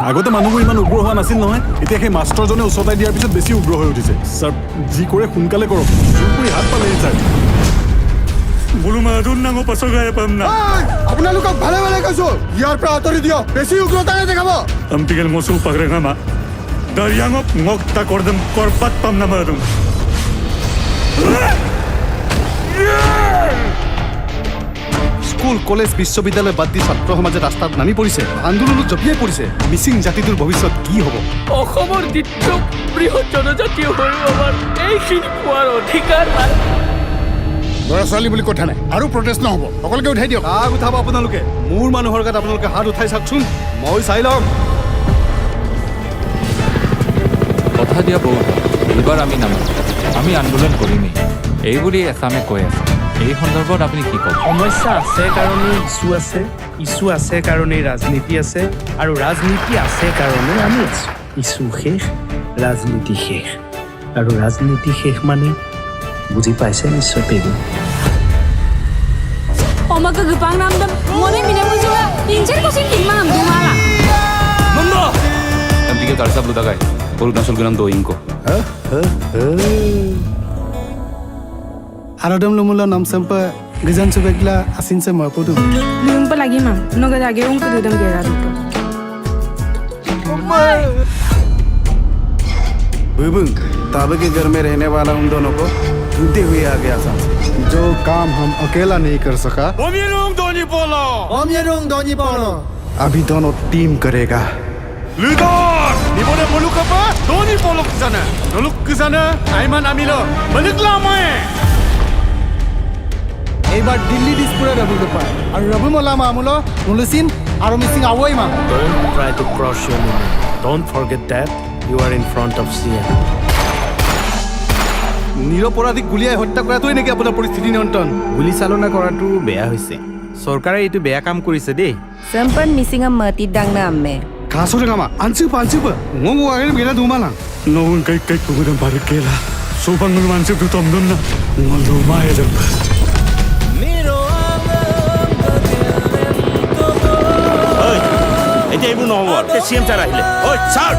আগতে মানুহবোৰ ইমান উগ্ৰ হোৱা নাছিল নহয় এতিয়া সেই মাষ্টৰজনে উচতাই দিয়াৰ পিছত বেছি উগ্ৰ হৈ উঠিছে ছাৰ যি কৰে সোনকালে কৰক জোৰপুৰি হাত পালেহি ছাৰ বোলো মাধুৰ নাঙৰ পাছৰ গায়ে পাম না আপোনালোকক ভালে ভালে কৈছো ইয়াৰ পৰা আঁতৰি দিয়ক বেছি উগ্ৰতা নেদেখাব Ampigal mosul pagrengama. Daryangop ngokta kordem korpat pam namadum. School college বিশ্ববিদ্যালয় বাদ দি ছাত্ৰ সমাজে ৰাস্তাত নামি পৰিছে আন্দোলনত জপিয়াই পৰিছে মিচিং জাতিটোৰ ভৱিষ্যত কি হ'ব অসমৰ দ্বিতীয় বৃহৎ জনজাতীয় হৈ আমাৰ এইখিনি পোৱাৰ অধিকাৰ নাই ল'ৰা ছোৱালী বুলি কথা নাই আৰু প্ৰটেষ্ট নহ'ব সকলোকে উঠাই দিয়ক কাক উঠাব আপোনালোকে মোৰ মানুহৰ গাত আপোনালোকে হাত উঠাই চাওকচোন মই চাই লওক কথা দিয়া বহুত এইবাৰ আমি নামানো আমি আন্দোলন কৰিমেই এইবুলি এছামে কৈ আছে এই সন্দৰ্ভত আপুনি কি ক'ব সমস্যা আছে কাৰণে ইছ্যু আছে কাৰণে ৰাজনীতি আছে আৰু ৰাজনীতি আছে কাৰণে আমি আছো ইছ্যু শেষ ৰাজনীতি শেষ আৰু ৰাজনীতি শেষ মানে বুজি পাইছে নিশ্চয় পেব Omaga gepang namdam, ngomong minyak juga, incer kusin imam dumala. Nanda! Ampigal tarsa bluta kai. Urunachal gunam do inko. আৰদম লুমুলা নাম চেম্পা গিজান সুবেগলা আছিন সে মপুদু Liung pa lagi mam, noga lagi ung kedudam gera dito. बुबुंग ताबे के घर में रहने वाला उन दोनों को टूटे हुए आ गया था जो काम हम अकेला नहीं कर सका अभी दोनों टीम करेगा Lidar! Iboda muluk apa? Doni polok ke sana. Noluk ke sana. Aiman Amilo. Baliklah mae. এইবাৰ দিল্লী দিছপুৰে ৰবুল পায় আৰু ৰবু মলা মামুলো নুলুচিন আৰু মিচিং আৱৈ মা Don't try to cross your limit. Don't forget that you are in front of CM. নিৰপৰাধীক গুলিয়াই হত্যা কৰাটোৱে নেকি আপোনাৰ পৰিস্থিতি নিয়ন্ত্ৰণ গুলি চালনা কৰাটো বেয়া হৈছে চৰকাৰে এইটো বেয়া কাম কৰিছে দেই Sempan missing a mati dang na amme. কাছৰ gamma আনচি পানচি ngong ngong gila dumala Nawang kay kugudang barikela. Subang ng mansip dutom dun na. Ngalumay lang. এতিয়া এইবোৰ নহ'ব চিএম ছাৰ আহিলে ঐ ছাৰ